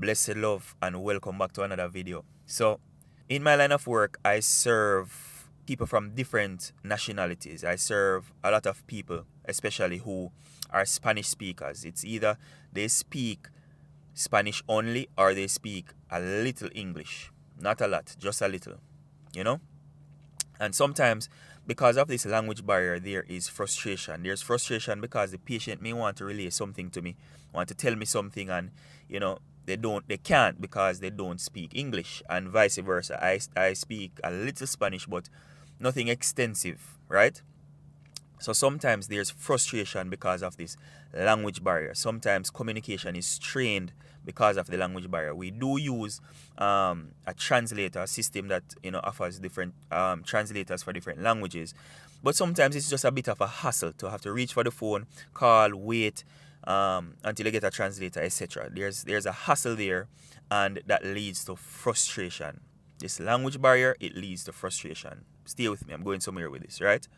Blessed love and welcome back to another video. So, in my line of work, I serve people from different nationalities. I serve a lot of people, especially who are Spanish speakers. It's either they speak Spanish only or they speak a little English. Not a lot, just a little, you know? And sometimes, because of this language barrier, there is frustration. There's frustration because the patient may want to relay something to me, want to tell me something, and they can't because they don't speak English, and vice versa. I speak a little Spanish, but nothing extensive, right? So sometimes there's frustration because of this language barrier. Sometimes communication is strained because of the language barrier. We do use a translator system that offers different translators for different languages, but sometimes it's just a bit of a hassle to have to reach for the phone, call, wait until you get a translator, etc. There's a hassle there, and that leads to frustration. This language barrier, it leads to frustration. Stay with me. I'm going somewhere with this, right?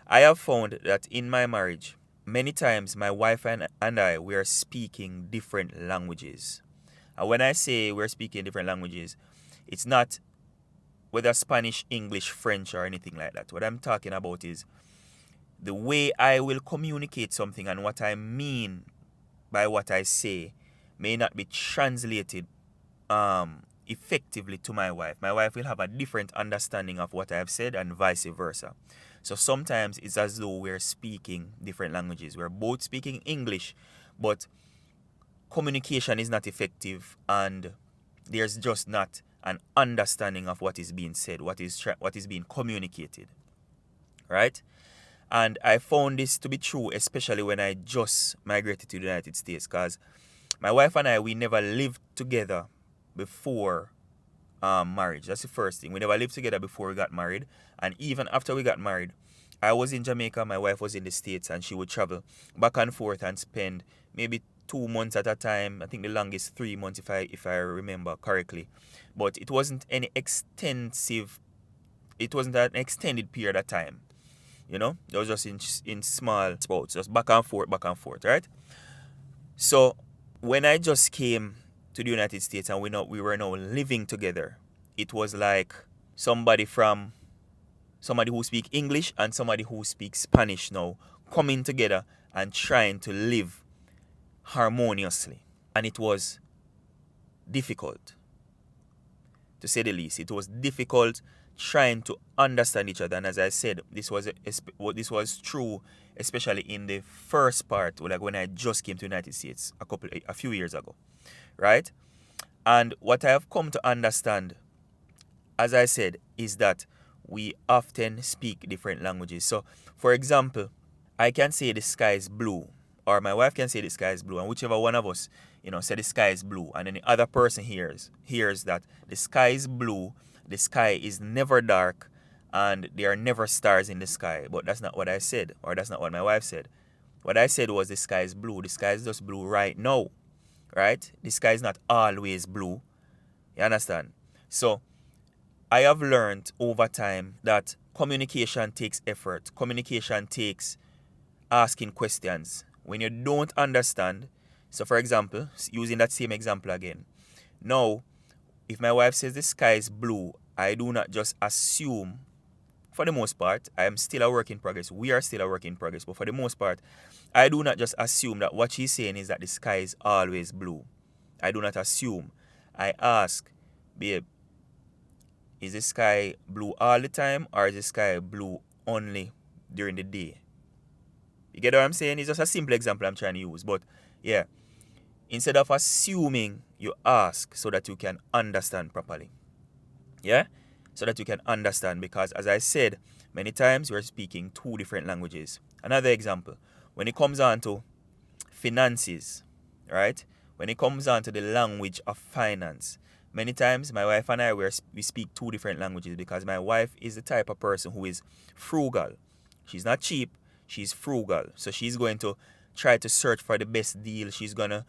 I have found that in my marriage, many times my wife and I, we are speaking different languages. And when I say we're speaking different languages, it's not whether Spanish, English, French, or anything like that. What I'm talking about is the way I will communicate something and what I mean by what I say may not be translated effectively to my wife. My wife will have a different understanding of what I have said and vice versa. So sometimes it's as though we're speaking different languages. We're both speaking English, but communication is not effective, and there's just not an understanding of what is being said, what is being communicated, right? And I found this to be true, especially when I just migrated to the United States, because my wife and I, we never lived together before marriage. That's the first thing. We never lived together before we got married. And even after we got married, I was in Jamaica, my wife was in the States, and she would travel back and forth and spend maybe 2 months at a time. I think the longest 3 months, if I remember correctly. But it wasn't an extended period of time. It was just in small spouts, just back and forth, right? So when I just came to the United States and we were now living together, it was like somebody who speaks English and somebody who speaks Spanish now coming together and trying to live harmoniously. And it was difficult, to say the least. It was difficult trying to understand each other. And as I said, this was true, especially in the first part, like when I just came to the United States a few years ago, right? And what I have come to understand, as I said, is that we often speak different languages. So, for example, I can say the sky is blue, or my wife can say the sky is blue, and whichever one of us, say the sky is blue, and then the other person hears that the sky is blue, the sky is never dark, and there are never stars in the sky. But that's not what I said, or that's not what my wife said. What I said was the sky is blue. The sky is just blue right now, right? The sky is not always blue. You understand? So I have learned over time that communication takes effort. Communication takes asking questions. When you don't understand, so for example, using that same example again, now, if my wife says the sky is blue, I do not just assume. For the most part, I am still a work in progress. We are still a work in progress. But for the most part, I do not just assume that what she's saying is that the sky is always blue. I do not assume. I ask, babe, is the sky blue all the time, or is the sky blue only during the day? You get what I'm saying? It's just a simple example I'm trying to use. But yeah, instead of assuming, you ask so that you can understand properly. Yeah? So that you can understand, because as I said, many times we're speaking 2 different languages. Another example, when it comes on to finances, right? When it comes on to the language of finance, many times my wife and I, we speak 2 different languages, because my wife is the type of person who is frugal. She's not cheap, she's frugal. So she's going to try to search for the best deal. She's going to,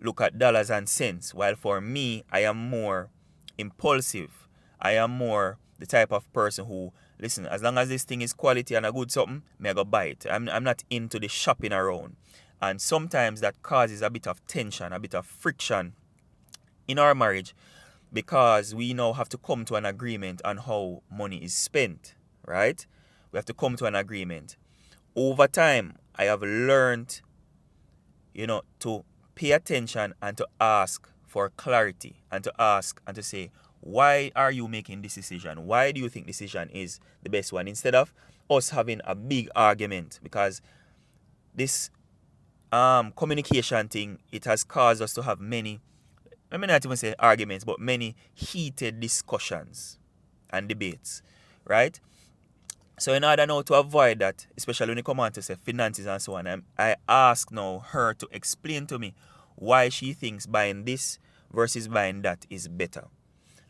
look at dollars and cents. While for me, I am more impulsive. I am more the type of person who, listen, as long as this thing is quality and a good something, me I go buy it. I'm not into the shopping around. And sometimes that causes a bit of tension, a bit of friction in our marriage because we now have to come to an agreement on how money is spent, right? We have to come to an agreement. Over time, I have learned, to pay attention and to ask for clarity and to ask and to say, why are you making this decision? Why do you think decision is the best one? Instead of us having a big argument, because this communication thing, it has caused us to have many, let me not even say arguments, but many heated discussions and debates, right? So in order now to avoid that, especially when it comes on to say finances and so on, I ask now her to explain to me why she thinks buying this versus buying that is better.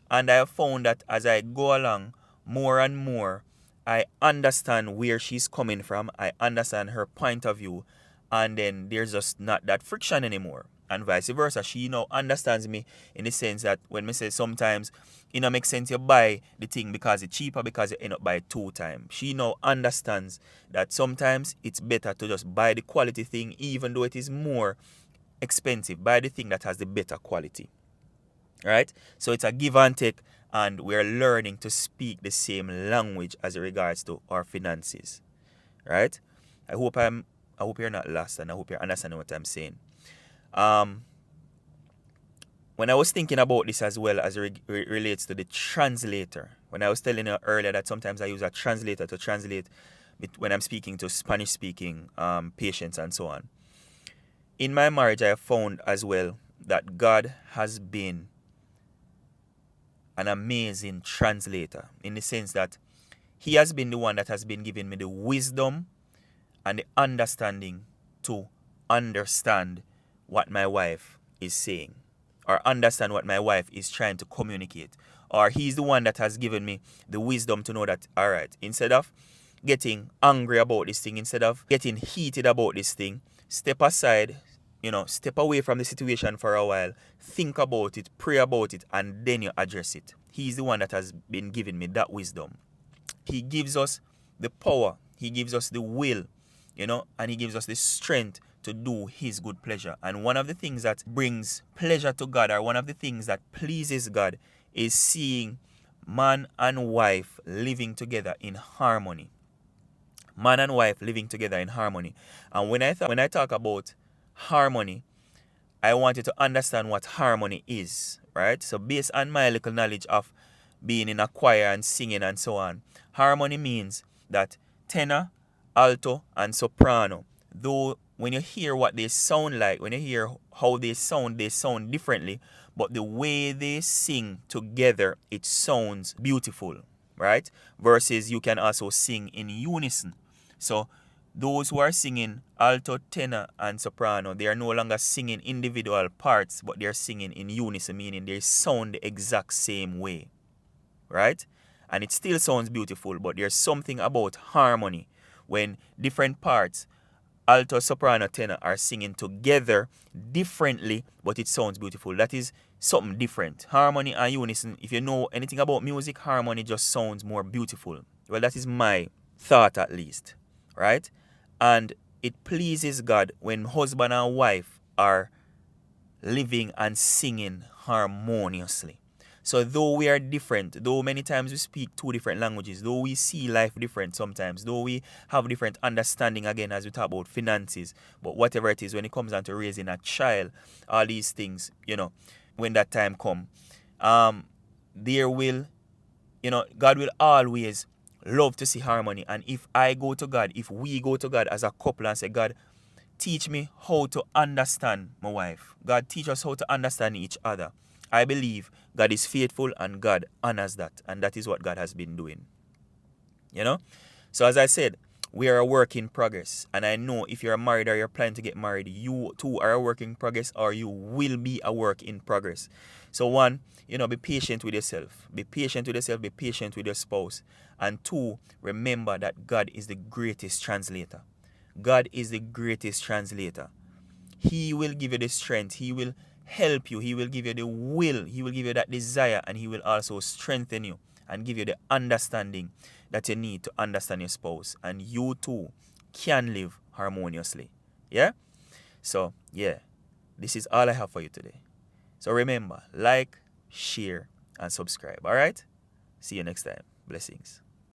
And I have found that as I go along more and more, I understand where she's coming from. I understand her point of view. And then there's just not that friction anymore. And vice versa. She now understands me in the sense that when me say sometimes it don't make sense you buy the thing because it's cheaper because you end up buy it 2 times. She now understands that sometimes it's better to just buy the quality thing even though it is more expensive. Buy the thing that has the better quality. Right? So it's a give and take, and we're learning to speak the same language as it regards to our finances. Right? I hope you're not lost and I hope you're understanding what I'm saying. When I was thinking about this as well as it relates to the translator, when I was telling you earlier that sometimes I use a translator to translate when I'm speaking to Spanish speaking patients and so on. In my marriage, I have found as well that God has been an amazing translator in the sense that he has been the one that has been giving me the wisdom and the understanding to understand what my wife is saying or understand what my wife is trying to communicate. Or he's the one that has given me the wisdom to know that, all right, instead of getting angry about this thing, instead of getting heated about this thing, step aside, step away from the situation for a while, think about it, pray about it, and then you address it. He's the one that has been giving me that wisdom. He gives us the power, he gives us the will, and he gives us the strength to do his good pleasure. And one of the things that brings pleasure to God, or one of the things that pleases God, is seeing man and wife living together in harmony. Man and wife living together in harmony. And when I talk about harmony, I want you to understand what harmony is, right? So based on my little knowledge of being in a choir and singing and so on, harmony means that tenor, alto, and soprano, though when you hear what they sound like, when you hear how they sound differently, but the way they sing together, it sounds beautiful, right? Versus you can also sing in unison. So those who are singing alto, tenor, and soprano, they are no longer singing individual parts, but they're singing in unison, meaning they sound the exact same way, right? And it still sounds beautiful, but there's something about harmony when different parts, alto, soprano, tenor, are singing together differently, but it sounds beautiful. That is something different. Harmony and unison, if you know anything about music, harmony just sounds more beautiful. Well, that is my thought at least, right? And it pleases God when husband and wife are living and singing harmoniously. So though we are different, though many times we speak 2 different languages, though we see life different sometimes, though we have different understanding, again, as we talk about finances, but whatever it is, when it comes down to raising a child, all these things, when that time come, there will, God will always love to see harmony. And if I go to God, if we go to God as a couple and say, God, teach me how to understand my wife. God, teach us how to understand each other. I believe God is faithful and God honors that. And that is what God has been doing. So as I said, we are a work in progress. And I know if you're married or you're planning to get married, you too are a work in progress, or you will be a work in progress. So 1, be patient with yourself. Be patient with yourself. Be patient with your spouse. And 2, remember that God is the greatest translator. God is the greatest translator. He will give you the strength. He will help you. He will give you the will. He will give you that desire, and he will also strengthen you and give you the understanding that you need to understand your spouse. And you too can live harmoniously. Yeah? So, yeah, this is all I have for you today. So remember, like, share, and subscribe. All right? See you next time. Blessings.